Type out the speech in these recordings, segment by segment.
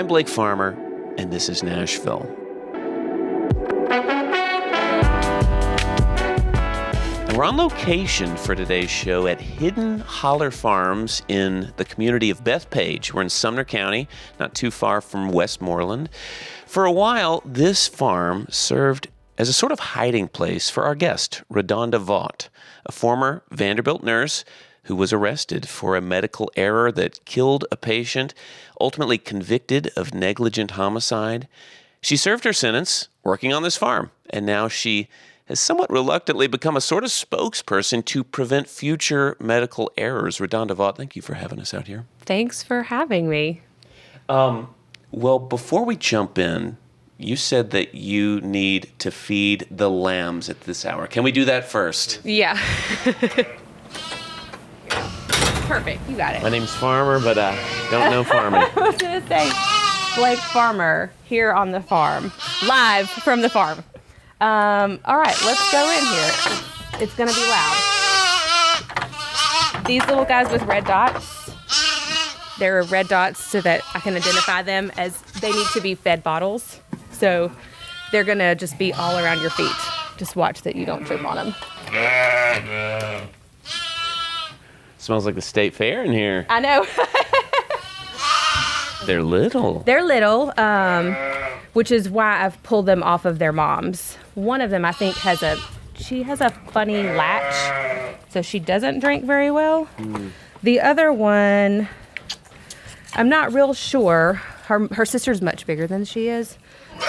I'm Blake Farmer, and this is Nashville. And we're on location for today's show at Hidden Holler Farms in the community of Bethpage. We're in Sumner County, not too far from Westmoreland. For a while, this farm served as a sort of hiding place for our guest, RaDonda Vaught, a former Vanderbilt nurse who was arrested for a medical error that killed a patient, ultimately convicted of negligent homicide. She served her sentence working on this farm, and now she has somewhat reluctantly become a sort of spokesperson to prevent future medical errors. RaDonda Vaught, thank you for having us out here. Thanks for having me. Well, before we jump in, you said that you need to feed the lambs at this hour. Can we do that first? Yeah. Perfect, you got it. My name's Farmer, but I don't know farming. I was going to say, Blake Farmer, here on the farm, live from the farm. All right, let's go in here. It's going to be loud. These little guys with red dots, they're red dots so that I can identify them as they need to be fed bottles. So they're going to just be all around your feet. Just watch that you don't trip on them. Smells like the state fair in here. I know. They're little. They're little, which is why I've pulled them off of their moms. One of them, I think, has a funny latch, so she doesn't drink very well. The other one, I'm not real sure. Her sister's much bigger than she is,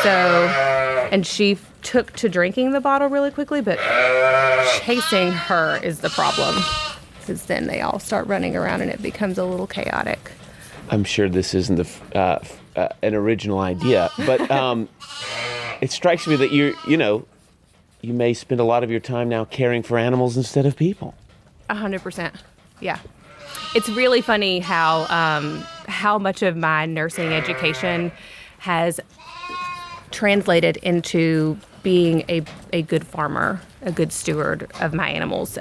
and she took to drinking the bottle really quickly, but chasing her is the problem, because then they all start running around and it becomes a little chaotic. I'm sure this isn't an original idea, but it strikes me that you may spend a lot of your time now caring for animals instead of people. 100%. Yeah. It's really funny how much of my nursing education has translated into being a good farmer, a good steward of my animals.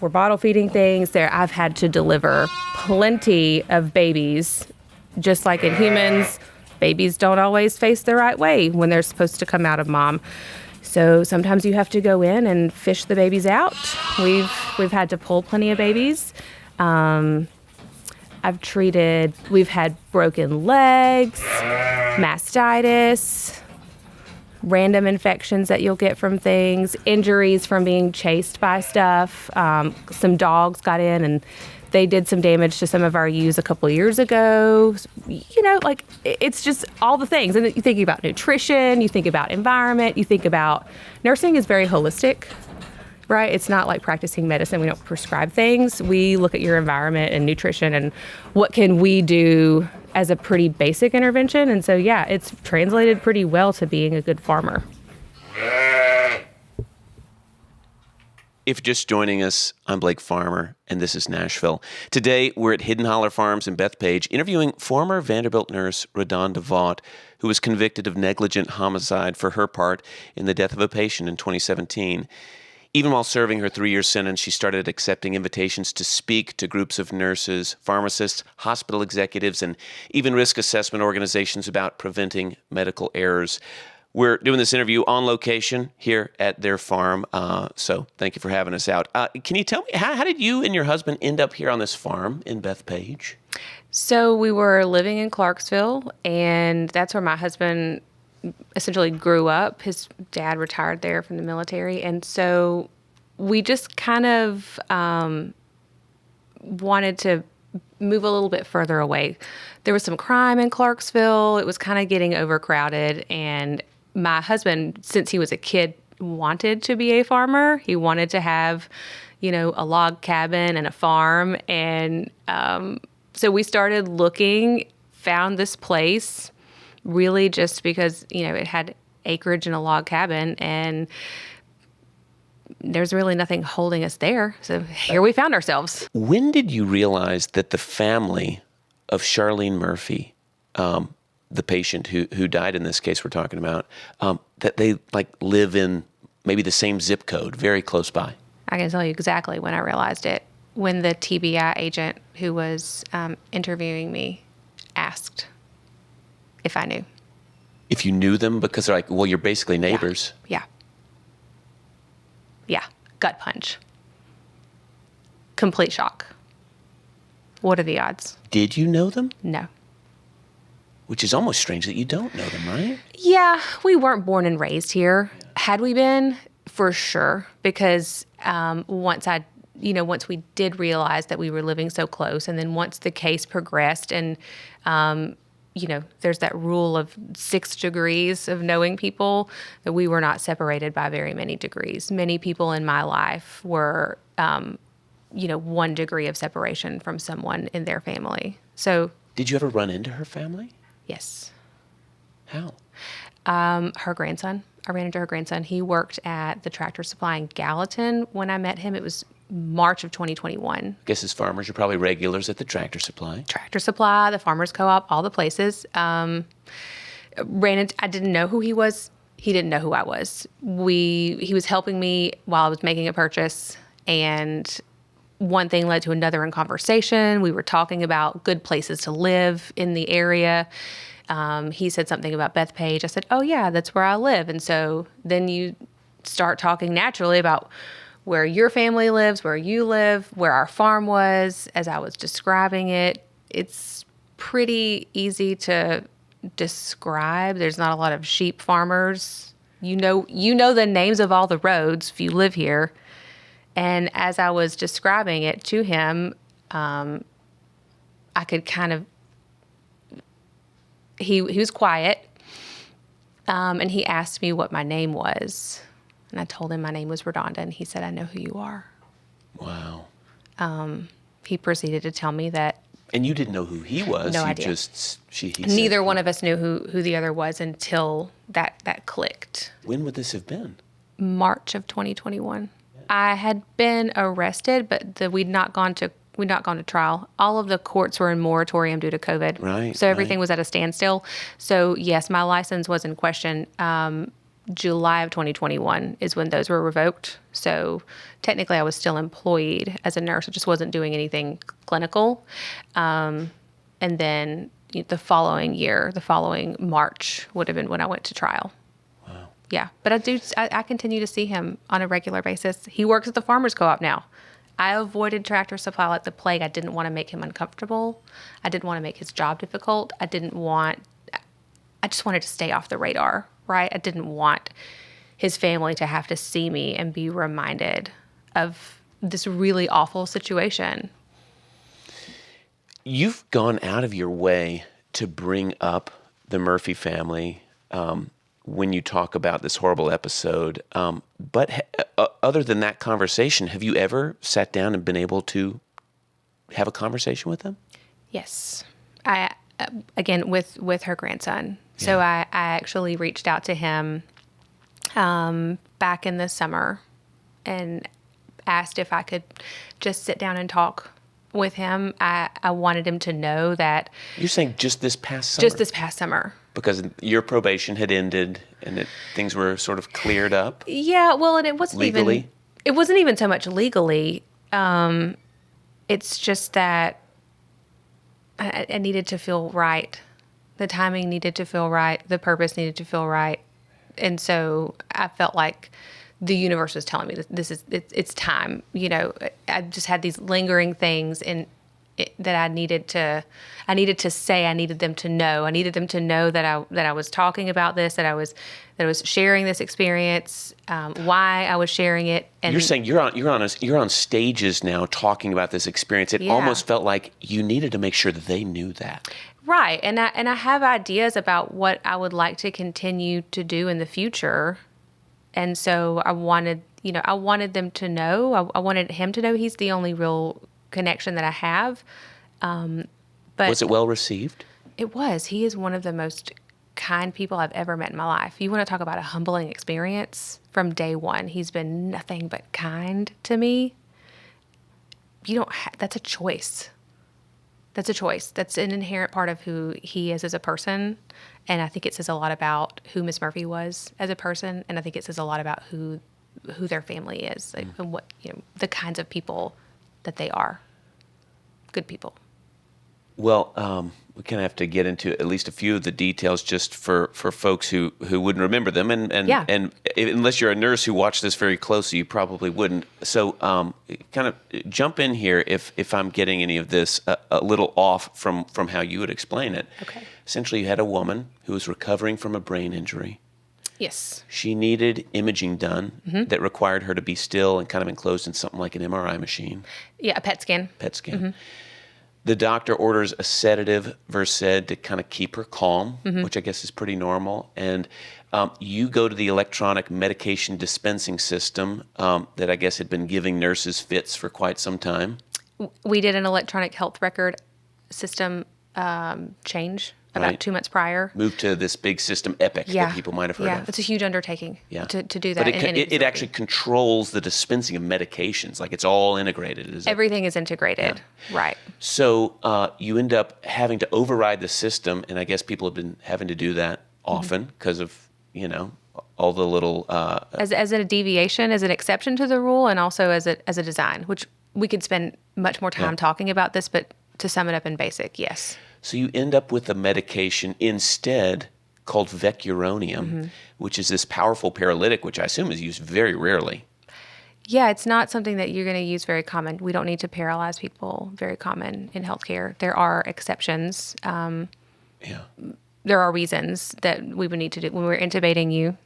We're bottle feeding things. I've had to deliver plenty of babies. Just like in humans, babies don't always face the right way when they're supposed to come out of mom. So sometimes you have to go in and fish the babies out. We've had to pull plenty of babies. We've had broken legs, mastitis, random infections that you'll get from things, injuries from being chased by stuff. Some dogs got in and they did some damage to some of our ewes a couple of years ago. It's just all the things. And you think about nutrition, you think about environment, you think about nursing is very holistic, right? It's not like practicing medicine. We don't prescribe things. We look at your environment and nutrition and what can we do as a pretty basic intervention. And so, yeah, it's translated pretty well to being a good farmer. If you're just joining us, I'm Blake Farmer, and this is Nashville. Today, we're at Hidden Holler Farms in Bethpage, interviewing former Vanderbilt nurse RaDonda Vaught, who was convicted of negligent homicide for her part in the death of a patient in 2017. Even while serving her 3-year sentence, she started accepting invitations to speak to groups of nurses, pharmacists, hospital executives, and even risk assessment organizations about preventing medical errors. We're doing this interview on location here at their farm, so thank you for having us out. Can you tell me, how did you and your husband end up here on this farm in Bethpage? So we were living in Clarksville, and that's where my husband essentially grew up. His dad retired there from the military, and so we just kind of wanted to move a little bit further away. There was some crime in Clarksville. It was kind of getting overcrowded, and my husband, since he was a kid, wanted to be a farmer. He wanted to have, a log cabin and a farm. And so we started looking, found this place really just because, it had acreage and a log cabin, and there's really nothing holding us there. So here we found ourselves. When did you realize that the family of Charlene Murphy, the patient who died in this case we're talking about, that they live in maybe the same zip code, very close by? I can tell you exactly when I realized it. When the TBI agent who was interviewing me asked if I knew. If you knew them, because they're like, well, you're basically neighbors. Yeah. Yeah. Gut punch. Complete shock. What are the odds? Did you know them? No. Which is almost strange that you don't know them, right? Yeah, we weren't born and raised here. Had we been, for sure, because once we did realize that we were living so close, and then once the case progressed, and there's that rule of 6 degrees of knowing people, that we were not separated by very many degrees. Many people in my life were, 1 degree of separation from someone in their family. So, did you ever run into her family? Yes. How? Her grandson. I ran into her grandson. He worked at the Tractor Supply in Gallatin. When I met him, it was March of 2021. Guess as farmers, you're probably regulars at the Tractor Supply. Tractor Supply, the Farmers Co-op, all the places. I didn't know who he was. He didn't know who I was. He was helping me while I was making a purchase, and one thing led to another in conversation. We were talking about good places to live in the area. He said something about Bethpage. I said, oh, yeah, that's where I live. And so then you start talking naturally about where your family lives, where you live, where our farm was. As I was describing it, it's pretty easy to describe. There's not a lot of sheep farmers. You know the names of all the roads if you live here. And as I was describing it to him, I could kind of, he was quiet, and he asked me what my name was. And I told him my name was RaDonda, and he said, I know who you are. Wow. He proceeded to tell me that. And you didn't know who he was. No you idea. Neither one of us knew who the other was until that clicked. When would this have been? March of 2021. I had been arrested, but we'd not gone to trial. All of the courts were in moratorium due to COVID. Right. So everything was at a standstill. So yes, my license was in question. July of 2021 is when those were revoked. So technically I was still employed as a nurse. I just wasn't doing anything clinical. And then the following March would have been when I went to trial. Yeah, but I continue to see him on a regular basis. He works at the Farmers Co-op now. I avoided Tractor Supply like the plague. I didn't want to make him uncomfortable. I didn't want to make his job difficult. I just wanted to stay off the radar, right? I didn't want his family to have to see me and be reminded of this really awful situation. You've gone out of your way to bring up the Murphy family, when you talk about this horrible episode. But other than that conversation, have you ever sat down and been able to have a conversation with them? Yes. I again, with her grandson. Yeah. So I actually reached out to him back in the summer and asked if I could just sit down and talk with him. I wanted him to know that... You're saying just this past summer? Just this past summer. Because your probation had ended and things were sort of cleared up? Yeah, well, and it wasn't legally? It wasn't even so much legally. It's just that I needed to feel right. The timing needed to feel right. The purpose needed to feel right. And so I felt like the universe was telling me it's time. I just had these lingering things that I needed to say. I needed them to know. I needed them to know that I was talking about this, that I was sharing this experience, why I was sharing it. And you're saying you're on stages now talking about this experience. It almost felt like you needed to make sure that they knew that. Right. And I have ideas about what I would like to continue to do in the future. And so I wanted them to know. I wanted him to know he's the only real connection that I have. But was it well received? It was. He is one of the most kind people I've ever met in my life. You want to talk about a humbling experience? From day one, he's been nothing but kind to me. That's a choice. That's a choice. That's an inherent part of who he is as a person. And I think it says a lot about who Miss Murphy was as a person. And I think it says a lot about who their family is, and what, the kinds of people that they are. Good people. Well, we kind of have to get into at least a few of the details just for folks who wouldn't remember them. And unless you're a nurse who watched this very closely, you probably wouldn't. So kind of jump in here if I'm getting any of this a little off from how you would explain it. Okay. Essentially, you had a woman who was recovering from a brain injury. Yes. She needed imaging done that required her to be still and kind of enclosed in something like an MRI machine. Yeah, a PET scan. PET scan. The doctor orders a sedative, Versed, to kind of keep her calm, which I guess is pretty normal. And you go to the electronic medication dispensing system that I guess had been giving nurses fits for quite some time. We did an electronic health record system change about 2 months prior. Moved to this big system, Epic, that people might have heard of. Yeah, it's a huge undertaking to do that. But it actually controls the dispensing of medications. Like, it's all integrated. Everything is integrated, right. So you end up having to override the system, and I guess people have been having to do that often because of, all the little... As a deviation, as an exception to the rule, and also as a design, which we could spend much more time talking about this, but to sum it up in basic, yes. So you end up with a medication instead called vecuronium, which is this powerful paralytic, which I assume is used very rarely. Yeah, it's not something that you're going to use very common. We don't need to paralyze people very common in healthcare. There are exceptions. There are reasons that we would need to do. When we're intubating you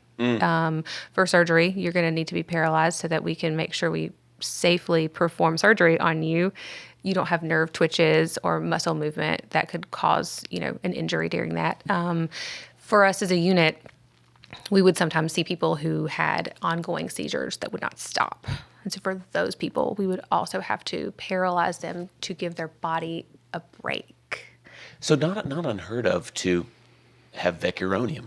for surgery, you're going to need to be paralyzed so that we can make sure we safely perform surgery on you. You don't have nerve twitches or muscle movement that could cause, an injury during that. For us as a unit, we would sometimes see people who had ongoing seizures that would not stop. And so for those people, we would also have to paralyze them to give their body a break. So not unheard of to have vecuronium.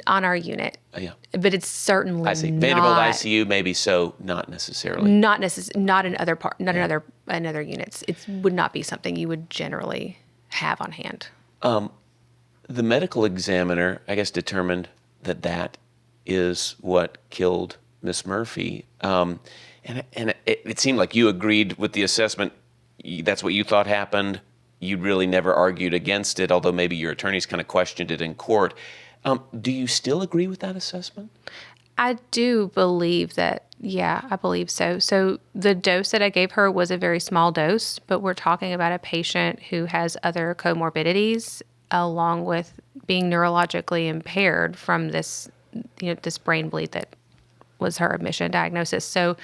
On our unit. Yeah. But it's certainly I see. Vanderbilt ICU, maybe so, not necessarily. Not in other units. It would not be something you would generally have on hand. The medical examiner, I guess, determined that is what killed Miss Murphy. And it seemed like you agreed with the assessment. That's what you thought happened. You really never argued against it, although maybe your attorneys kind of questioned it in court. Do you still agree with that assessment? I do believe that, I believe so. So the dose that I gave her was a very small dose, but we're talking about a patient who has other comorbidities along with being neurologically impaired from this, this brain bleed that was her admission diagnosis. So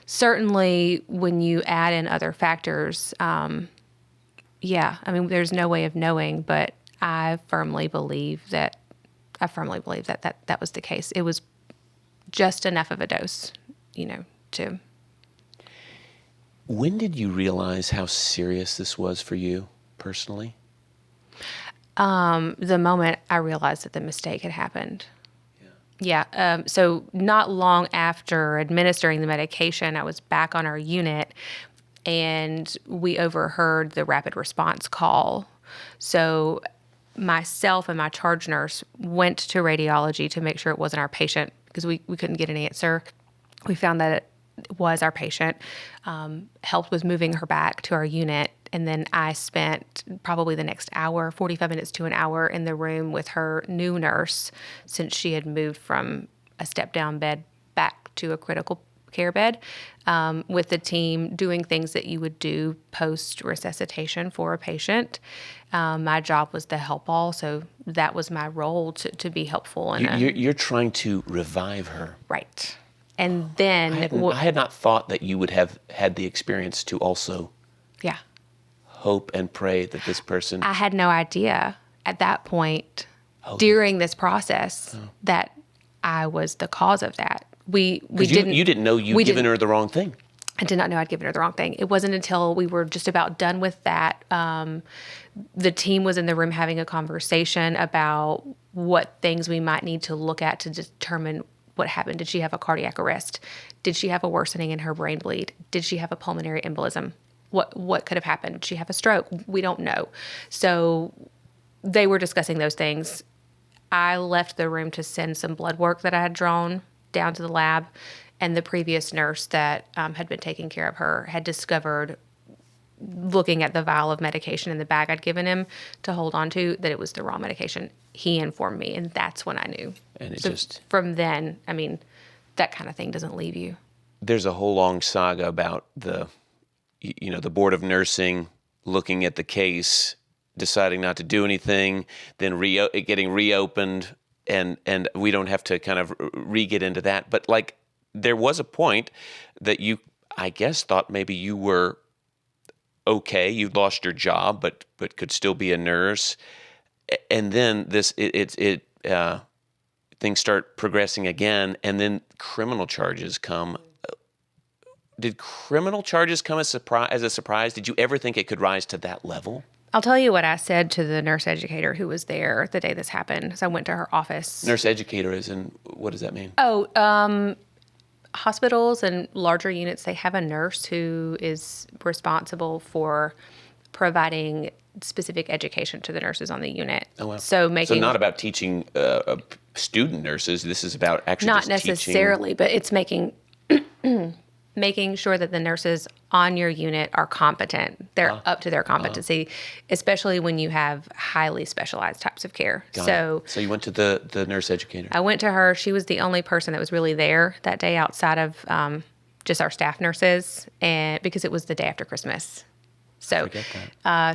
certainly when you add in other factors, there's no way of knowing, but I firmly believe that that was the case. It was just enough of a dose, to... When did you realize how serious this was for you personally? The moment I realized that the mistake had happened. Yeah. So not long after administering the medication, I was back on our unit, and we overheard the rapid response call. So myself and my charge nurse went to radiology to make sure it wasn't our patient because we couldn't get an answer. We found that it was our patient, helped with moving her back to our unit, and then I spent probably the next hour, 45 minutes to an hour in the room with her new nurse since she had moved from a step-down bed back to a critical care bed, with the team doing things that you would do post-resuscitation for a patient. My job was the help all, so that was my role to be helpful. You're trying to revive her. Right. And then... I had not thought that you would have had the experience to also hope and pray that this person... I had no idea at that point during this process that I was the cause of that. You didn't know you'd given her the wrong thing. I did not know I'd given her the wrong thing. It wasn't until we were just about done with that. The team was in the room having a conversation about what things we might need to look at to determine what happened. Did she have a cardiac arrest? Did she have a worsening in her brain bleed? Did she have a pulmonary embolism? What could have happened? Did she have a stroke? We don't know. So they were discussing those things. I left the room to send some blood work that I had drawn down to the lab, and the previous nurse that had been taking care of her had discovered looking at the vial of medication in the bag I'd given him to hold on to, that it was the wrong medication. He informed me, and that's when I knew. And it so just... From then, I mean, that kind of thing doesn't leave you. There's a whole long saga about the Board of Nursing looking at the case, deciding not to do anything, then getting reopened, and we don't have to kind of get into that. But like, there was a point that you, I guess, thought maybe you were okay. You'd lost your job, but could still be a nurse. And then things start progressing again, and then criminal charges come. Did criminal charges come as a surprise? Did you ever think it could rise to that level? I'll tell you what I said to the nurse educator who was there the day this happened. So I went to her office. Nurse educator is in, what does that mean? Hospitals and larger units, they have a nurse who is responsible for providing specific education to the nurses on the unit. Oh, wow. So not about teaching student nurses. This is about actually not just necessarily, but it's making sure that the nurses on your unit are competent. They're up to their competency, especially when you have highly specialized types of care. So you went to the nurse educator. I went to her. She was the only person that was really there that day outside of just our staff nurses, and because it was the day after Christmas. So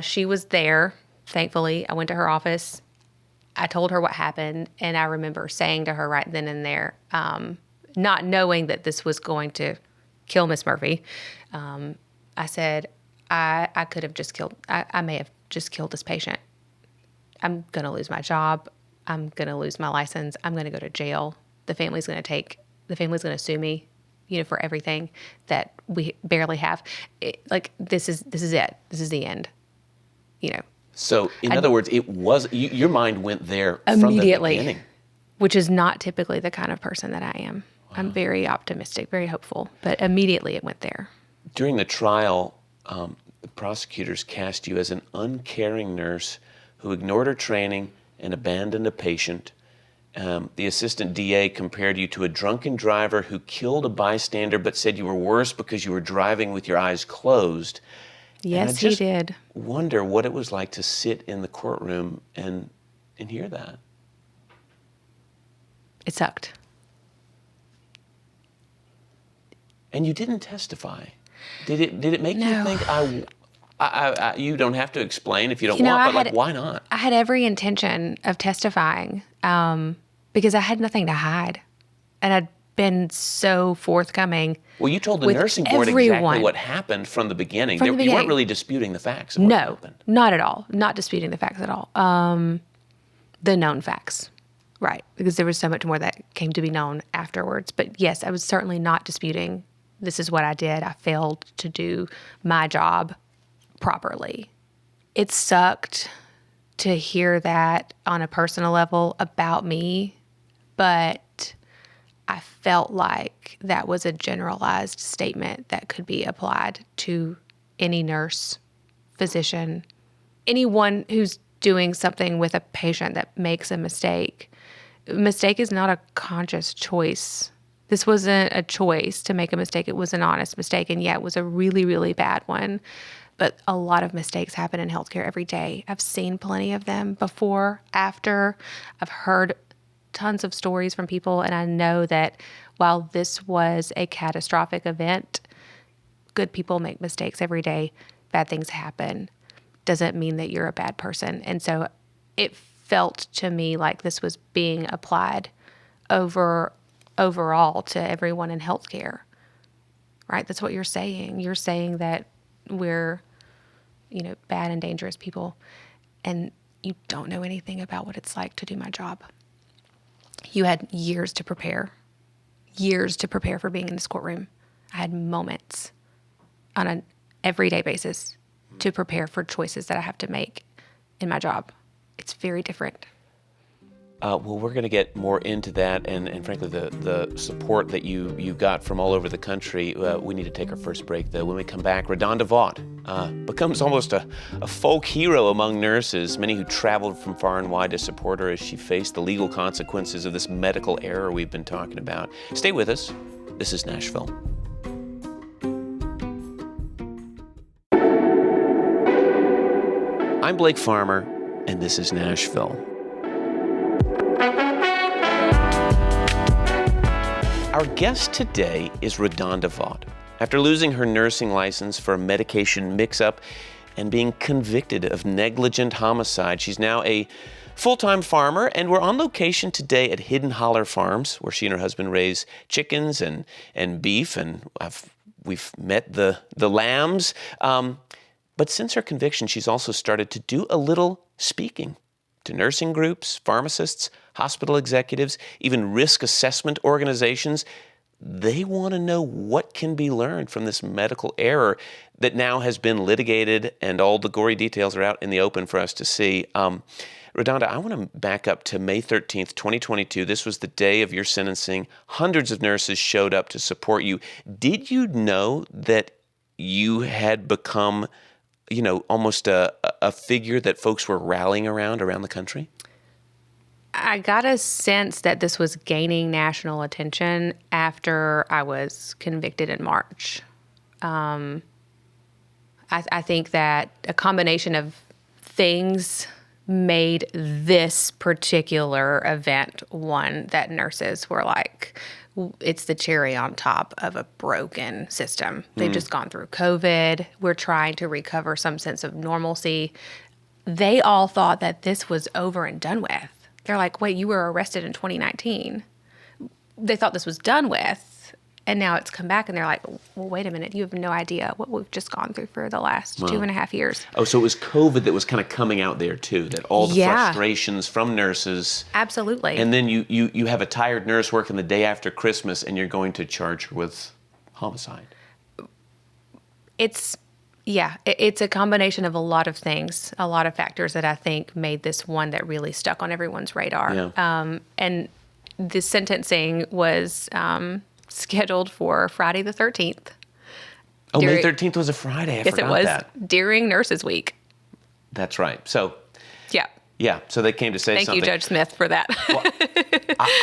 she was there, thankfully. I went to her office. I told her what happened, and I remember saying to her right then and there, not knowing that this was going to kill Miss Murphy, I said, I could have just killed, I may have just killed this patient. I'm going to lose my job. I'm going to lose my license. I'm going to go to jail. The family's going to sue me, for everything that we barely have. This is it. This is the end, So in other words, it was, your mind went there immediately, from the beginning. Which is not typically the kind of person that I am. Wow. I'm very optimistic, very hopeful, but immediately it went there. During the trial, the prosecutors cast you as an uncaring nurse who ignored her training and abandoned a patient. The assistant DA compared you to a drunken driver who killed a bystander but said you were worse because you were driving with your eyes closed. Yes, he did. Wonder what it was like to sit in the courtroom and hear that. It sucked. And you didn't testify. Did it make you think, you don't have to explain if you don't want, but why not? I had every intention of testifying because I had nothing to hide. And I'd been so forthcoming. Well, you told the nursing board exactly what happened from the beginning. You weren't really disputing the facts of what happened. No, not at all. Not disputing the facts at all. The known facts. Right, because there was so much more that came to be known afterwards. But yes, I was certainly not disputing this is what I did. I failed to do my job properly. It sucked to hear that on a personal level about me, but I felt like that was a generalized statement that could be applied to any nurse, physician, anyone who's doing something with a patient that makes a mistake. Mistake is not a conscious choice. This wasn't a choice to make a mistake. It was an honest mistake. And yeah, it was a really, really bad one. But a lot of mistakes happen in healthcare every day. I've seen plenty of them before, after. I've heard tons of stories from people. And I know that while this was a catastrophic event, good people make mistakes every day. Bad things happen. Doesn't mean that you're a bad person. And so it felt to me like this was being applied overall to everyone in healthcare, right? That's what you're saying. You're saying that we're, bad and dangerous people, and you don't know anything about what it's like to do my job. You had years to prepare for being in this courtroom. I had moments on an everyday basis to prepare for choices that I have to make in my job. It's very different. Well, we're going to get more into that and frankly, the support that you got from all over the country. We need to take our first break, though. When we come back, RaDonda Vaught becomes almost a folk hero among nurses, many who traveled from far and wide to support her as she faced the legal consequences of this medical error we've been talking about. Stay with us. This is Nashville. I'm Blake Farmer, and this is Nashville. Our guest today is RaDonda Vaught. After losing her nursing license for a medication mix-up and being convicted of negligent homicide, she's now a full-time farmer, and we're on location today at Hidden Holler Farms, where she and her husband raise chickens and beef, and we've met the lambs. But since her conviction, she's also started to do a little speaking to nursing groups, pharmacists, hospital executives, even risk assessment organizations. They want to know what can be learned from this medical error that now has been litigated, and all the gory details are out in the open for us to see. RaDonda, I want to back up to May 13th, 2022. This was the day of your sentencing. Hundreds of nurses showed up to support you. Did you know that you had become, almost a figure that folks were rallying around the country? I got a sense that this was gaining national attention after I was convicted in March. I think that a combination of things made this particular event one that nurses were like, it's the cherry on top of a broken system. They've just gone through COVID. We're trying to recover some sense of normalcy. They all thought that this was over and done with. They're like, wait, you were arrested in 2019. They thought this was done with. And now it's come back, and they're like, well, wait a minute. You have no idea what we've just gone through for the last 2.5 years. Oh, so it was COVID that was kind of coming out there, too, that all the frustrations from nurses. Absolutely. And then you have a tired nurse working the day after Christmas, and you're going to charge her with homicide. It's a combination of a lot of things, a lot of factors that I think made this one that really stuck on everyone's radar. Yeah. And the sentencing was scheduled for Friday the 13th. Oh, May 13th was a Friday. I forgot that. During Nurses Week. That's right. So, yeah. Yeah, so they came to say something. Thank you, Judge Smith, for that. Well,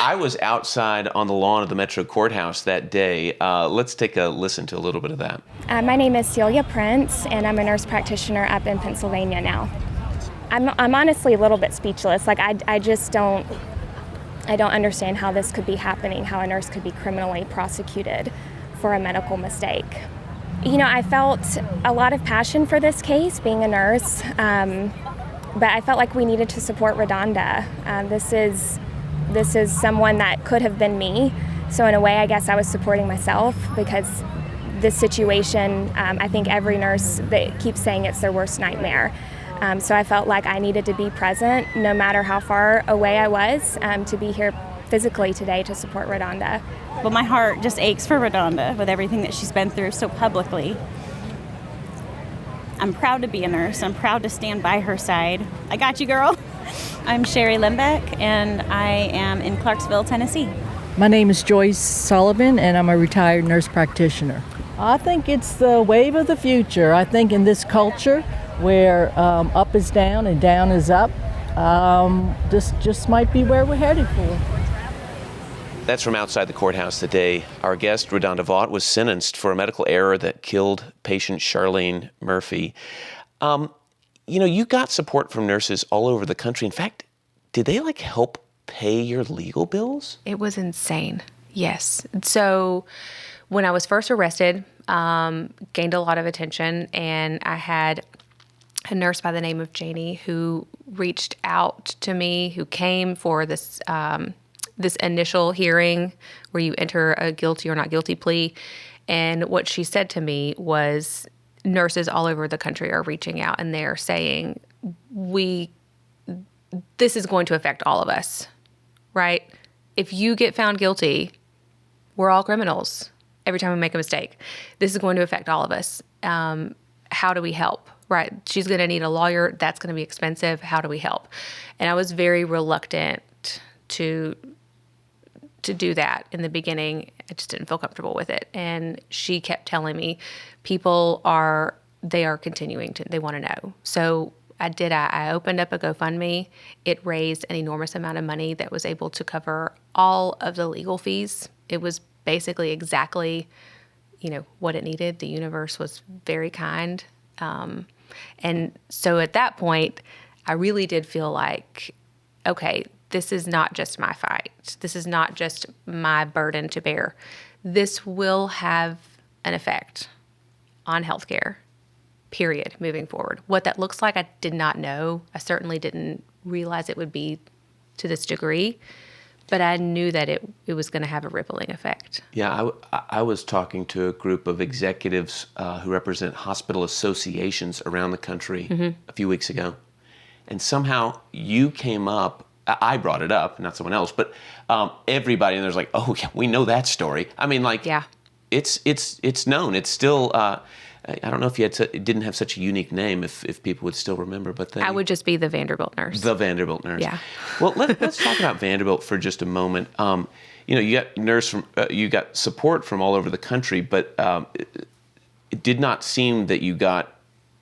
I was outside on the lawn of the Metro Courthouse that day. Let's take a listen to a little bit of that. My name is Celia Prince, and I'm a nurse practitioner up in Pennsylvania now. I'm honestly a little bit speechless. Like, I just don't understand how this could be happening, how a nurse could be criminally prosecuted for a medical mistake. I felt a lot of passion for this case, being a nurse, but I felt like we needed to support RaDonda. This is someone that could have been me. So in a way, I guess I was supporting myself, because this situation, I think every nurse that keeps saying it's their worst nightmare. So I felt like I needed to be present, no matter how far away I was, to be here physically today to support RaDonda. But my heart just aches for RaDonda with everything that she's been through so publicly. I'm proud to be a nurse. I'm proud to stand by her side. I got you, girl. I'm Sherry Limbeck, and I am in Clarksville, Tennessee. My name is Joyce Sullivan, and I'm a retired nurse practitioner. I think it's the wave of the future. I think in this culture where up is down and down is up, this just might be where we're headed for. That's from outside the courthouse the day our guest, RaDonda Vaught, was sentenced for a medical error that killed patient Charlene Murphy. You got support from nurses all over the country. In fact, did they help pay your legal bills? It was insane. Yes. So when I was first arrested, gained a lot of attention, and I had a nurse by the name of Janie who reached out to me, who came for this initial hearing where you enter a guilty or not guilty plea. And what she said to me was, nurses all over the country are reaching out, and they're saying, this is going to affect all of us, right? If you get found guilty, we're all criminals every time we make a mistake. This is going to affect all of us. How do we help? Right? She's going to need a lawyer. That's going to be expensive. How do we help? And I was very reluctant to do that in the beginning. I just didn't feel comfortable with it. And she kept telling me they are continuing they want to know. So I opened up a GoFundMe. It raised an enormous amount of money that was able to cover all of the legal fees. It was basically exactly, what it needed. The universe was very kind. And so at that point, I really did feel like, okay, this is not just my fight. This is not just my burden to bear. This will have an effect on healthcare, period, moving forward. What that looks like, I did not know. I certainly didn't realize it would be to this degree, but I knew that it was going to have a rippling effect. Yeah, I was talking to a group of executives who represent hospital associations around the country a few weeks ago. And somehow you came up, I brought it up, not someone else, but everybody, and there's like, oh, yeah, we know that story. I mean, like, Yeah. It's known. It's still, I don't know if it didn't have such a unique name, if people would still remember, but I would just be the Vanderbilt nurse. The Vanderbilt nurse. Yeah. Well, let's talk about Vanderbilt for just a moment. You got you got support from all over the country, but it did not seem that you got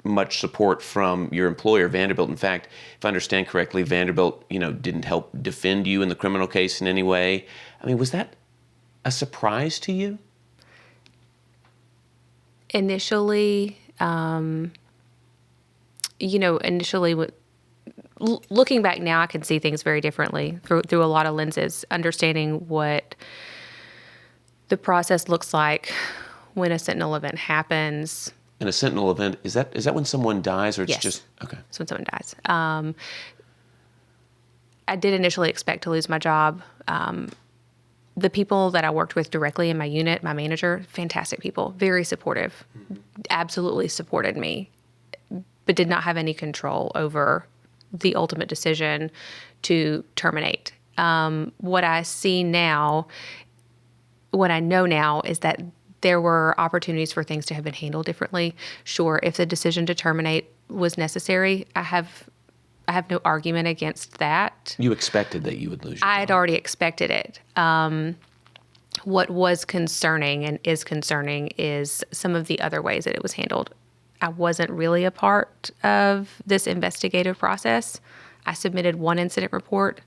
much support from your employer, Vanderbilt. In fact, if I understand correctly, Vanderbilt, didn't help defend you in the criminal case in any way. I mean, was that a surprise to you? Initially, looking back now, I can see things very differently through a lot of lenses, understanding what the process looks like when a sentinel event happens. And a sentinel event, is that when someone dies, or it's Yes. just okay? It's when someone dies. I did initially expect to lose my job. The people that I worked with directly in my unit, my manager, fantastic people, very supportive, absolutely supported me, but did not have any control over the ultimate decision to terminate. What I know now is that there were opportunities for things to have been handled differently. Sure, if the decision to terminate was necessary, I have no argument against that. You expected that you would lose your I job. had already expected it. What was concerning and is concerning is some of the other ways that it was handled. I wasn't really a part of this investigative process. I submitted one incident report,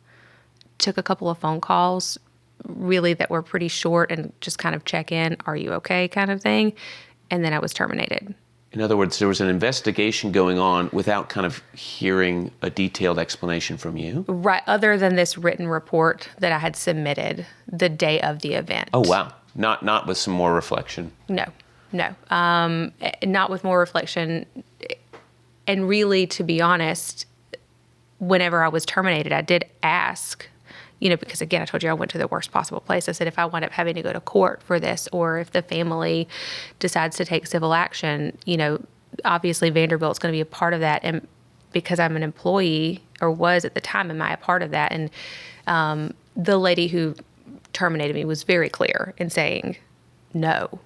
took a couple of phone calls, really that were pretty short and just kind of check in, are you okay kind of thing, and then I was terminated. In other words, there was an investigation going on without kind of hearing a detailed explanation from you? Right, other than this written report that I had submitted the day of the event. Oh, wow. Not with some more reflection. No. Not with more reflection. And really, to be honest, whenever I was terminated, I did ask, because again, I told you I went to the worst possible place. I said, if I wind up having to go to court for this, or if the family decides to take civil action, obviously Vanderbilt's going to be a part of that. And because I'm an employee, or was at the time, am I a part of that? And the lady who terminated me was very clear in saying, no.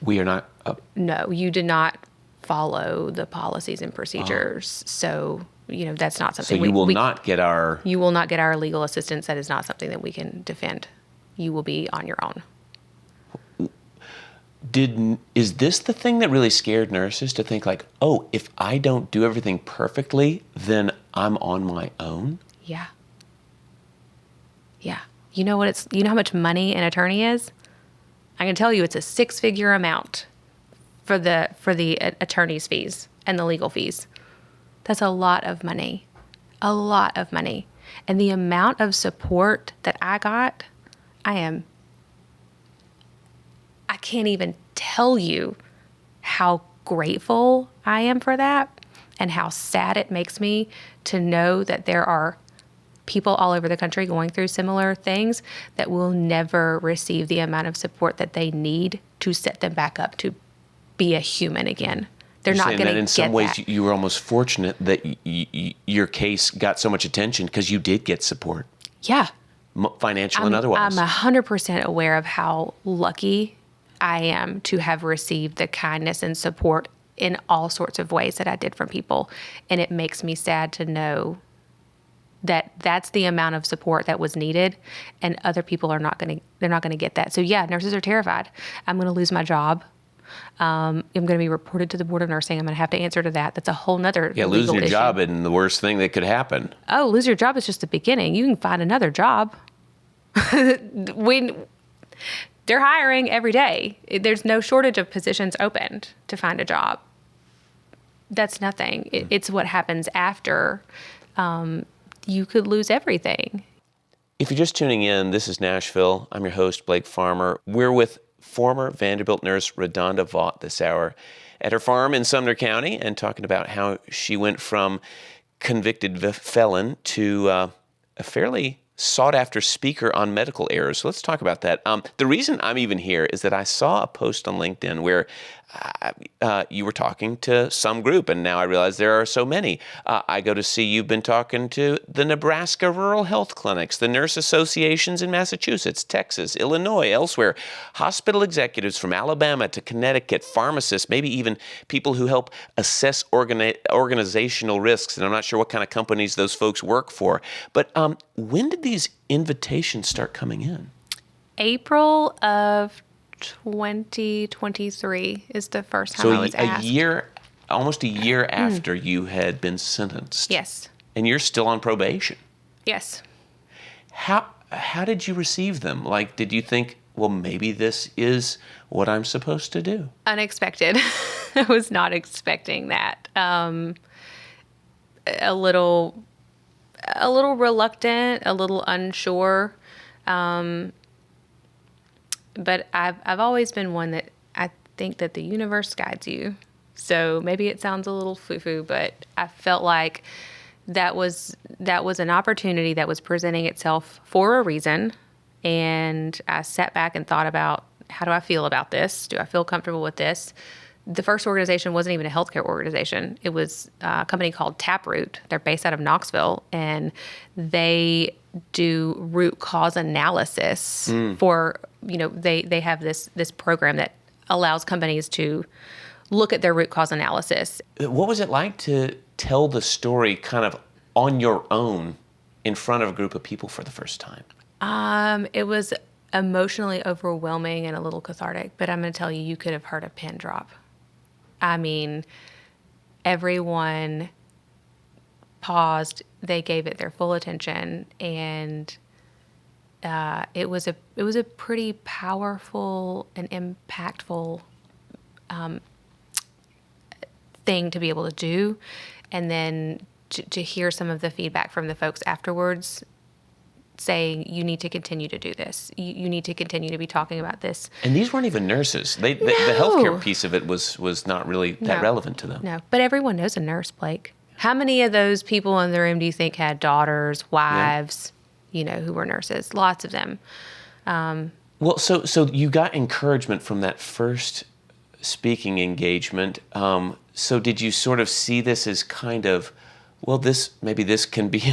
We are not... No, you did not follow the policies and procedures. So, that's not something So you will not get our... You will not get our legal assistance. That is not something that we can defend. You will be on your own. Is this the thing that really scared nurses, to think like, oh, if I don't do everything perfectly, then I'm on my own? Yeah. You know how much money an attorney is? I can tell you it's a 6-figure amount for the attorney's fees and the legal fees. That's a lot of money. A lot of money. And the amount of support that I got, I can't even tell you how grateful I am for that, and how sad it makes me to know that there are people all over the country going through similar things that will never receive the amount of support that they need to set them back up to be a human again. They're not going to get that. In some ways, you were almost fortunate that your case got so much attention because you did get support. Yeah. Financial and otherwise. I'm 100% aware of how lucky I am to have received the kindness and support in all sorts of ways that I did from people. And it makes me sad to know that that's the amount of support that was needed, and other people are not going to get that. So yeah, nurses are terrified. I'm going to lose my job. I'm going to be reported to the Board of Nursing. I'm going to have to answer to that. That's a whole nother legal losing your issue. job isn't the worst thing that could happen. Oh, lose your job is just the beginning. You can find another job. They're hiring every day. There's no shortage of positions opened to find a job. that's nothing. It's what happens after. You could lose everything. If you're just tuning in, this is Nashville. I'm your host, Blake Farmer. We're with former Vanderbilt nurse RaDonda Vaught this hour at her farm in Sumner County and talking about how she went from convicted felon to a fairly sought-after speaker on medical errors. So let's talk about that. The reason I'm even here is that I saw a post on LinkedIn where you were talking to some group, and now I realize there are so many. I go to see you've been talking to the Nebraska Rural Health Clinics, the nurse associations in Massachusetts, Texas, Illinois, elsewhere, hospital executives from Alabama to Connecticut, pharmacists, maybe even people who help assess organizational risks. And I'm not sure what kind of companies those folks work for. But when did these invitations start coming in? April of 2023 is the first time I was asked. Almost a year after you had been sentenced. Yes. And you're still on probation. Yes. How did you receive them? Like, did you think, well, maybe this is what I'm supposed to do? Unexpected. I was not expecting that. A little reluctant, a little unsure. But I've always been one that I think that the universe guides you. So maybe it sounds a little foo-foo, but I felt like that was an opportunity that was presenting itself for a reason. And I sat back and thought about, how do I feel about this? Do I feel comfortable with this? The first organization wasn't even a healthcare organization. It was a company called Taproot. They're based out of Knoxville, and they do root cause analysis for, they have this program that allows companies to look at their root cause analysis. What was it like to tell the story kind of on your own in front of a group of people for the first time? It was emotionally overwhelming and a little cathartic, but I'm going to tell you, you could have heard a pin drop. I mean, everyone paused, they gave it their full attention, and it was a pretty powerful and impactful thing to be able to do. And then to hear some of the feedback from the folks afterwards saying, you need to continue to do this. You need to continue to be talking about this. And these weren't even nurses. The healthcare piece of it was not really that relevant to them. No, but everyone knows a nurse, Blake. How many of those people in the room do you think had daughters, wives, who were nurses? Lots of them. Well, so you got encouragement from that first speaking engagement. So did you sort of see this as kind of, well, this can be,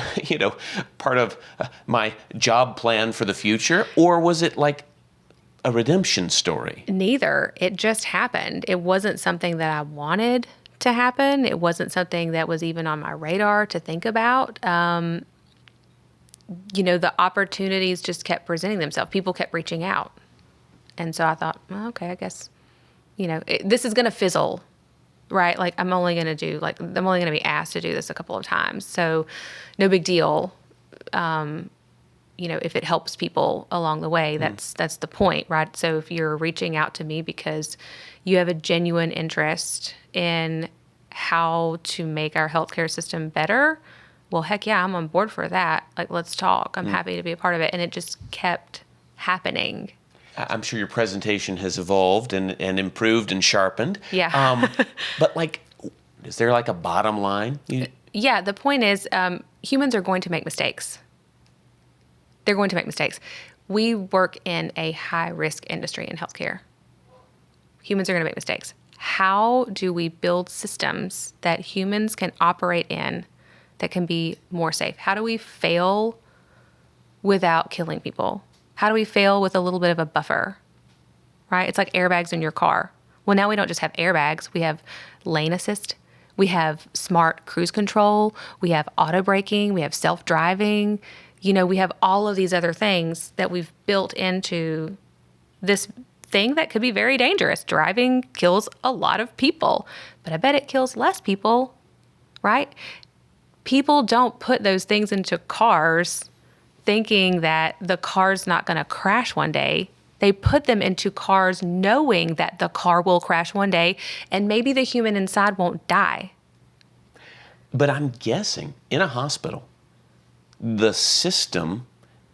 part of my job plan for the future? Or was it like a redemption story? Neither. It just happened. It wasn't something that I wanted to happen. It wasn't something that was even on my radar to think about. The opportunities just kept presenting themselves. People kept reaching out. And so I thought, well, okay, I guess, this is going to fizzle. Right? Like I'm only going to be asked to do this a couple of times. So no big deal. If it helps people along the way, that's the point, right? So if you're reaching out to me because you have a genuine interest in how to make our healthcare system better, well, heck yeah, I'm on board for that. Like, let's talk. I'm happy to be a part of it. And it just kept happening. I'm sure your presentation has evolved and improved and sharpened. Yeah. But is there like a bottom line? Yeah, the point is humans are going to make mistakes. They're going to make mistakes. We work in a high-risk industry in healthcare. Humans are going to make mistakes. How do we build systems that humans can operate in that can be more safe? How do we fail without killing people? How do we fail with a little bit of a buffer, right? It's like airbags in your car. Well, now we don't just have airbags. We have lane assist. We have smart cruise control. We have auto braking. We have self-driving. We have all of these other things that we've built into this thing that could be very dangerous. Driving kills a lot of people, but I bet it kills less people, right? People don't put those things into cars thinking that the car's not going to crash one day. They put them into cars knowing that the car will crash one day and maybe the human inside won't die. But I'm guessing in a hospital, the system,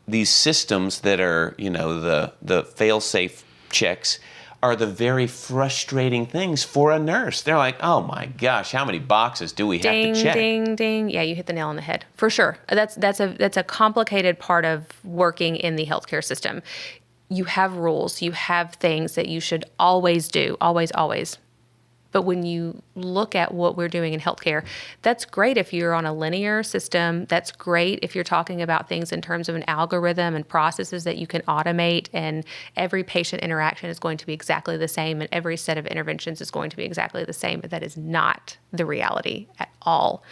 these systems that are, the fail-safe checks are the very frustrating things for a nurse. They're like, oh my gosh, how many boxes do we have to check? Ding, ding. Yeah, you hit the nail on the head. For sure. That's a complicated part of working in the healthcare system. You have rules, you have things that you should always do, always, always. But when you look at what we're doing in healthcare, that's great if you're on a linear system. That's great if you're talking about things in terms of an algorithm and processes that you can automate, and every patient interaction is going to be exactly the same and every set of interventions is going to be exactly the same. But that is not the reality at all.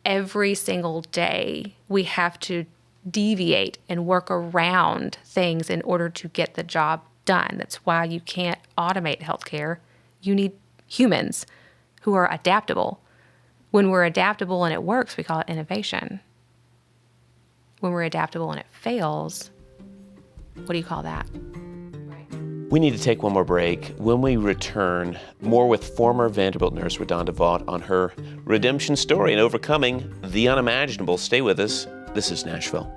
Every single day, we have to deviate and work around things in order to get the job done. That's why you can't automate healthcare. You need humans who are adaptable. When we're adaptable and it works, we call it innovation. When we're adaptable and it fails, what do you call that? We need to take one more break. When we return, more with former Vanderbilt nurse RaDonda Vaught on her redemption story and overcoming the unimaginable. Stay with us. This is Nashville.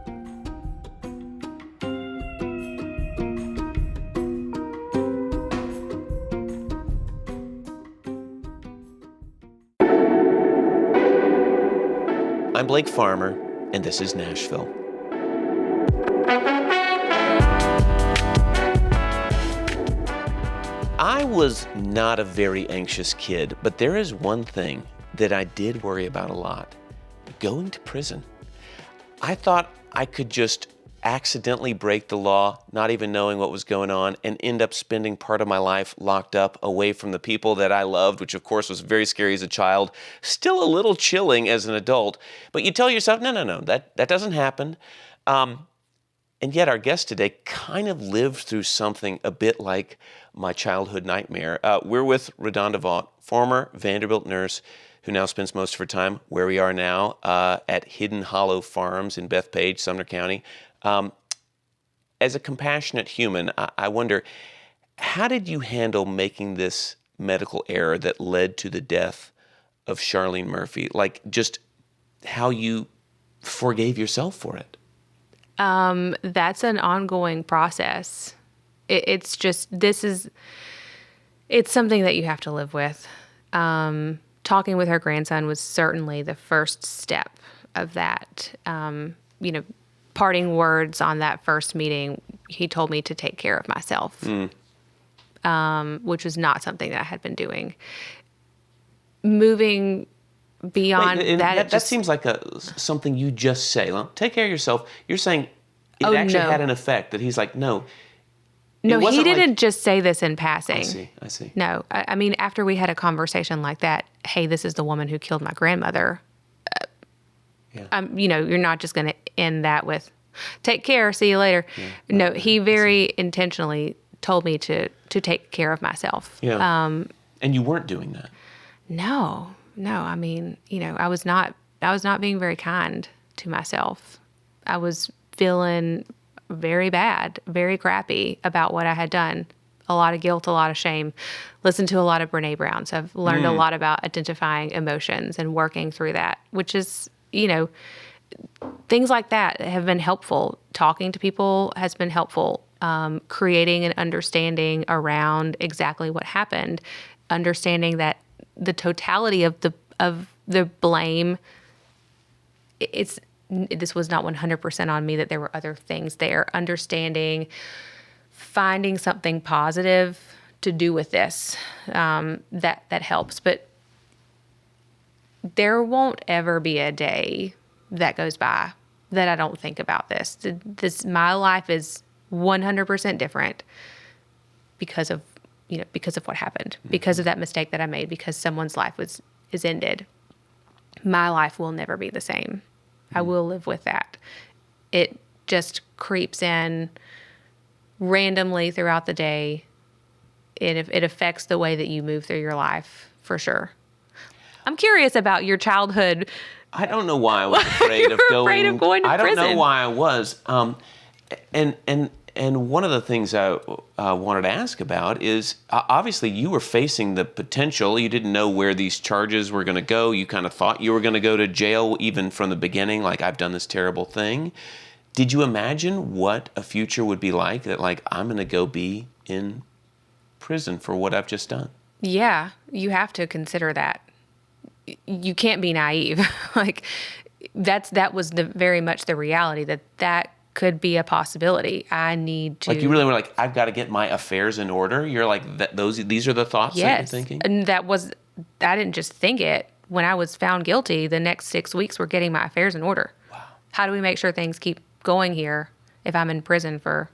I'm Blake Farmer, and this is Nashville. I was not a very anxious kid, but there is one thing that I did worry about a lot: going to prison. I thought I could just accidentally break the law, not even knowing what was going on, and end up spending part of my life locked up away from the people that I loved, which of course was very scary as a child, still a little chilling as an adult. But you tell yourself, no, that doesn't happen. And yet our guest today kind of lived through something a bit like my childhood nightmare. We're with RaDonda Vaught, former Vanderbilt nurse who now spends most of her time where we are now at Hidden Hollow Farms in Bethpage, Sumner County. As a compassionate human, I wonder, how did you handle making this medical error that led to the death of Charlene Murphy? Like, just how you forgave yourself for it? That's an ongoing process. It's something that you have to live with. Talking with her grandson was certainly the first step of that. Parting words on that first meeting, he told me to take care of myself, which was not something that I had been doing. Moving beyond that seems like something you just say. Take care of yourself. You're saying it actually had an effect that he's like, no. No, he didn't just say this in passing. I see. No, I mean, after we had a conversation like that, hey, this is the woman who killed my grandmother. You're not just going to end that with, take care, see you later. Yeah, no, he very intentionally told me to take care of myself. Yeah. And you weren't doing that. No. I mean, I was not being very kind to myself. I was feeling very bad, very crappy about what I had done. A lot of guilt, a lot of shame. Listened to a lot of Brene Brown. So I've learned a lot about identifying emotions and working through that, which is, things like that have been helpful. Talking to people has been helpful. Creating an understanding around exactly what happened. Understanding that the totality of the blame, this was not 100% on me, that there were other things there. Understanding, finding something positive to do with this, that helps. But there won't ever be a day that goes by that I don't think about this. My life is 100% different because of what happened, because of that mistake that I made, because someone's life is ended. My life will never be the same. I will live with that. It just creeps in randomly throughout the day. It affects the way that you move through your life, for sure. I'm curious about your childhood. I don't know why I was afraid of going. Afraid of going to prison. I don't know why I was. And And one of the things I wanted to ask about is, obviously you were facing the potential. You didn't know where these charges were going to go. You kind of thought you were going to go to jail even from the beginning, like, I've done this terrible thing. Did you imagine what a future would be like, that, like, I'm going to go be in prison for what I've just done? Yeah, you have to consider that. You can't be naive. Like, that was very much the reality, that could be a possibility. I need to. Like, you really were like, I've got to get my affairs in order. You're like, these are the thoughts that you're thinking? And I didn't just think it. When I was found guilty, the next 6 weeks were getting my affairs in order. Wow. How do we make sure things keep going here if I'm in prison for,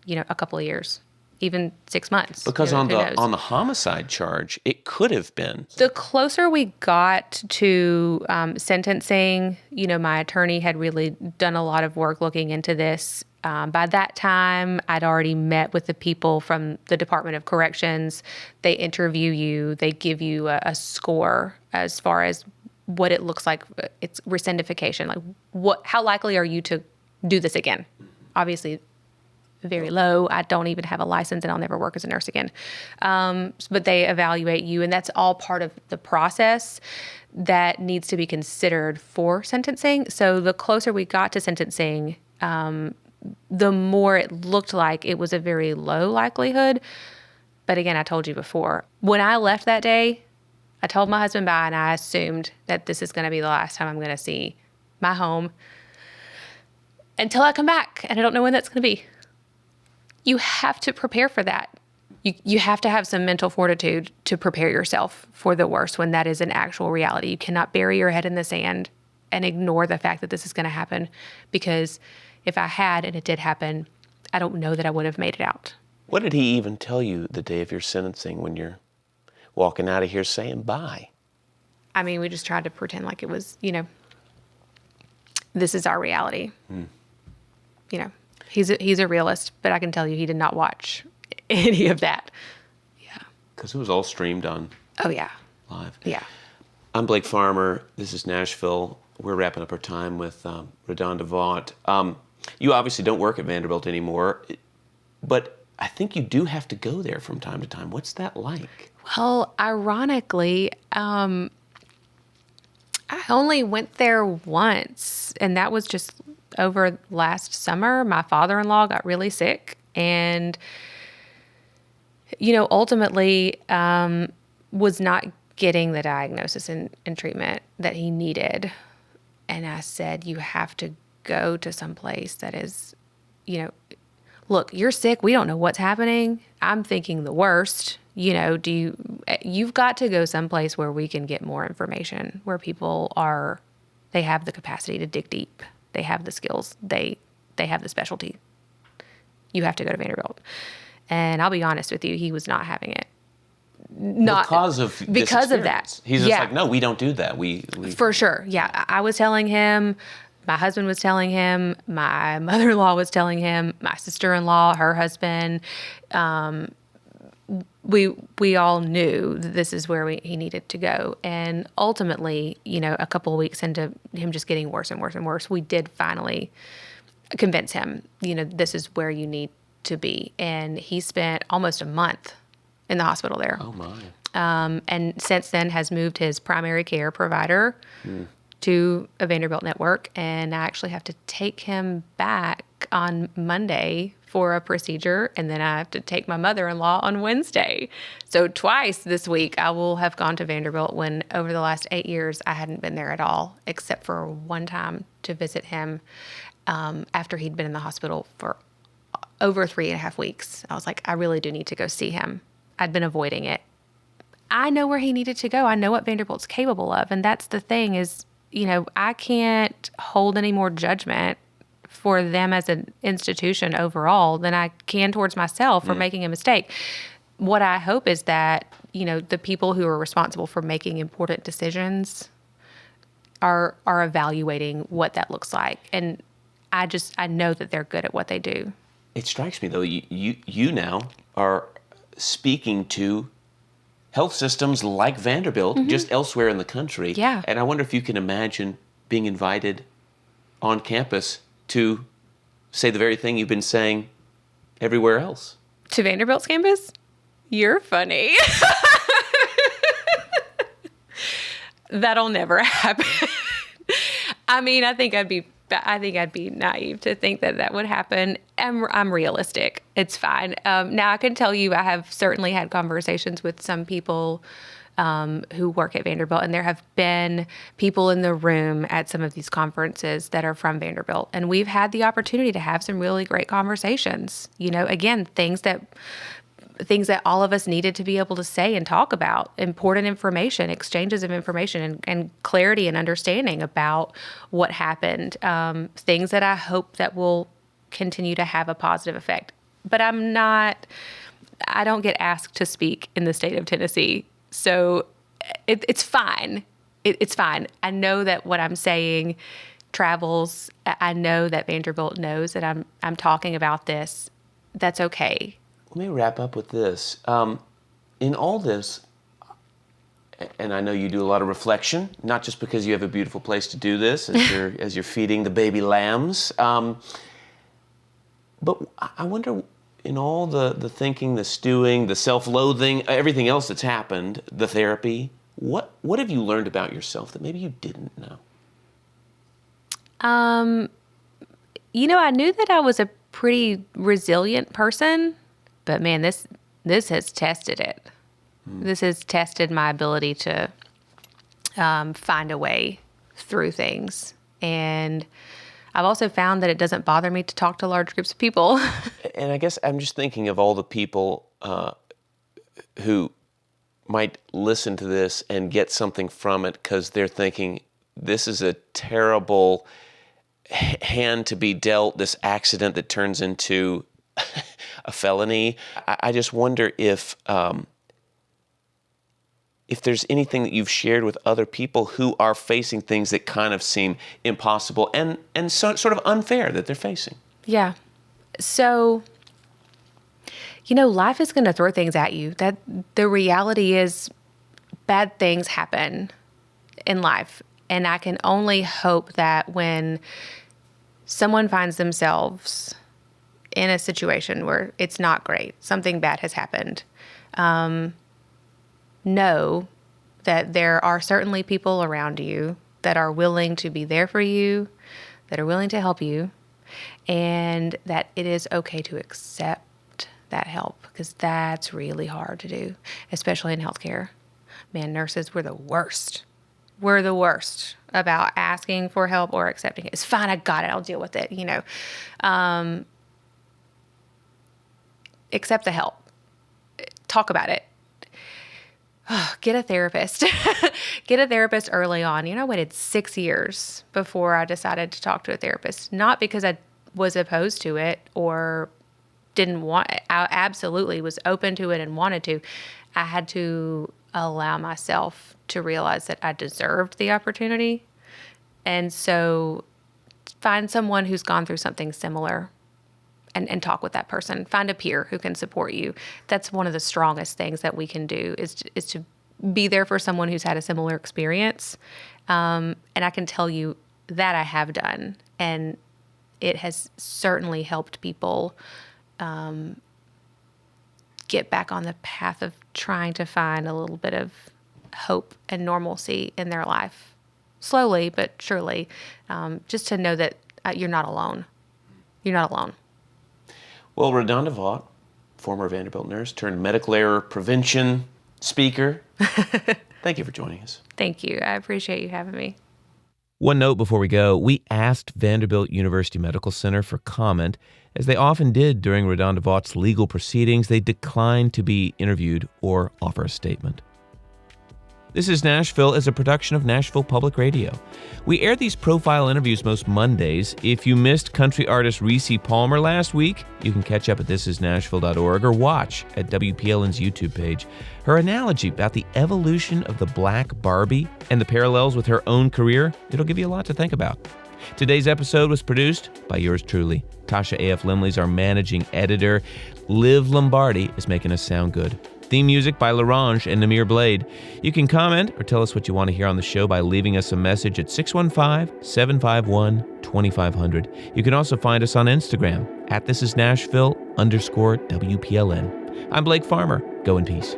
a couple of years? Even 6 months. Because on the homicide charge, it could have been. The closer we got to sentencing, my attorney had really done a lot of work looking into this. By that time, I'd already met with the people from the Department of Corrections. They interview you. They give you a score as far as what it looks like. It's rescindification. Like, how likely are you to do this again? Obviously, very low. I don't even have a license, and I'll never work as a nurse again. But they evaluate you, and that's all part of the process that needs to be considered for sentencing. So the closer we got to sentencing, the more it looked like it was a very low likelihood. But again, I told you before, when I left that day, I told my husband bye, and I assumed that this is going to be the last time I'm going to see my home until I come back, and I don't know when that's going to be. You have to prepare for that. You have to have some mental fortitude to prepare yourself for the worst when that is an actual reality. You cannot bury your head in the sand and ignore the fact that this is going to happen, because if I had and it did happen, I don't know that I would have made it out. What did he even tell you the day of your sentencing when you're walking out of here saying bye? I mean, we just tried to pretend like it was, this is our reality. He's a realist, but I can tell you he did not watch any of that. Yeah. Because it was all streamed on. Oh, yeah. Live. Yeah. I'm Blake Farmer. This is Nashville. We're wrapping up our time with RaDonda Vaught. You obviously don't work at Vanderbilt anymore, but I think you do have to go there from time to time. What's that like? Well, ironically, I only went there once, and that was just over last summer. My father-in-law got really sick, and ultimately was not getting the diagnosis and treatment that he needed. And I said, you have to go to some place that is, look, you're sick. We don't know what's happening. I'm thinking the worst. You've got to go someplace where we can get more information, where people they have the capacity to dig deep. They have the skills. They have the specialty. You have to go to Vanderbilt. And I'll be honest with you, he was not having it. Because of that. He's just like, no, we don't do that. We For sure. Yeah. I was telling him, my husband was telling him, my mother-in-law was telling him, my sister-in-law, her husband. We all knew that this is where he needed to go. And ultimately, a couple of weeks into him just getting worse and worse and worse, we did finally convince him, this is where you need to be. And he spent almost a month in the hospital there. Oh, my. And since then has moved his primary care provider to a Vanderbilt network. And I actually have to take him back on Monday for a procedure, and then I have to take my mother-in-law on Wednesday. So twice this week I will have gone to Vanderbilt, when over the last 8 years I hadn't been there at all, except for one time to visit him after he'd been in the hospital for over 3.5 weeks. I was like, I really do need to go see him. I'd been avoiding it. I know where he needed to go. I know what Vanderbilt's capable of. And that's the thing is, I can't hold any more judgment for them as an institution overall than I can towards myself for making a mistake. What I hope is that, the people who are responsible for making important decisions are evaluating what that looks like. And I know that they're good at what they do. It strikes me, though, you now are speaking to health systems like Vanderbilt, just elsewhere in the country. Yeah. And I wonder if you can imagine being invited on campus to say the very thing you've been saying everywhere else. To Vanderbilt's campus? You're funny. That'll never happen. I mean, I think I'd be naive to think that would happen. I'm realistic. It's fine. Now I can tell you, I have certainly had conversations with some people who work at Vanderbilt, and there have been people in the room at some of these conferences that are from Vanderbilt, and we've had the opportunity to have some really great conversations. Again, things that all of us needed to be able to say and talk about, important information, exchanges of information, and clarity and understanding about what happened, things that I hope that will continue to have a positive effect. But I don't get asked to speak in the state of Tennessee, so it's fine. It's fine. I know that what I'm saying travels. I know that Vanderbilt knows that I'm talking about this. That's okay. Let me wrap up with this. In all this, and I know you do a lot of reflection, not just because you have a beautiful place to do this as you're feeding the baby lambs, but I wonder, in all the thinking, the stewing, the self-loathing, everything else that's happened, the therapy, what have you learned about yourself that maybe you didn't know? I knew that I was a pretty resilient person. But man, this has tested it. This has tested my ability to find a way through things. And I've also found that it doesn't bother me to talk to large groups of people. And I guess I'm just thinking of all the people who might listen to this and get something from it because they're thinking, this is a terrible hand to be dealt, this accident that turns into a felony. I just wonder if there's anything that you've shared with other people who are facing things that kind of seem impossible and sort of unfair that they're facing. Yeah. So, life is going to throw things at you. That the reality is bad things happen in life. And I can only hope that when someone finds themselves in a situation where it's not great, something bad has happened, know that there are certainly people around you that are willing to be there for you, that are willing to help you, and that it is okay to accept that help, because that's really hard to do, especially in healthcare. Man, nurses, we're the worst. We're the worst about asking for help or accepting it. It's fine, I got it, I'll deal with it, Accept the help. Talk about it. Get a therapist. Get a therapist early on. I waited 6 years before I decided to talk to a therapist. Not because I was opposed to it or didn't want it. I absolutely was open to it and wanted to. I had to allow myself to realize that I deserved the opportunity. And so find someone who's gone through something similar and talk with that person. Find a peer who can support you. That's one of the strongest things that we can do is to be there for someone who's had a similar experience. And I can tell you that I have done. And it has certainly helped people get back on the path of trying to find a little bit of hope and normalcy in their life. Slowly, but surely. Just to know that you're not alone. You're not alone. Well, RaDonda Vaught, former Vanderbilt nurse turned medical error prevention speaker. Thank you for joining us. Thank you. I appreciate you having me. One note before we go, we asked Vanderbilt University Medical Center for comment. As they often did during RaDonda Vaught's legal proceedings, they declined to be interviewed or offer a statement. This is Nashville is a production of Nashville Public Radio. We air these profile interviews most Mondays. If you missed country artist Reese Palmer last week, you can catch up at thisisnashville.org or watch at WPLN's YouTube page. Her analogy about the evolution of the Black Barbie and the parallels with her own career, it'll give you a lot to think about. Today's episode was produced by yours truly. Tasha A.F. Limley's our managing editor. Liv Lombardi is making us sound good. Theme music by LaRange and Namir Blade. You can comment or tell us what you want to hear on the show by leaving us a message at 615-751-2500. You can also find us on Instagram at thisisnashville_WPLN. I'm Blake Farmer. Go in peace.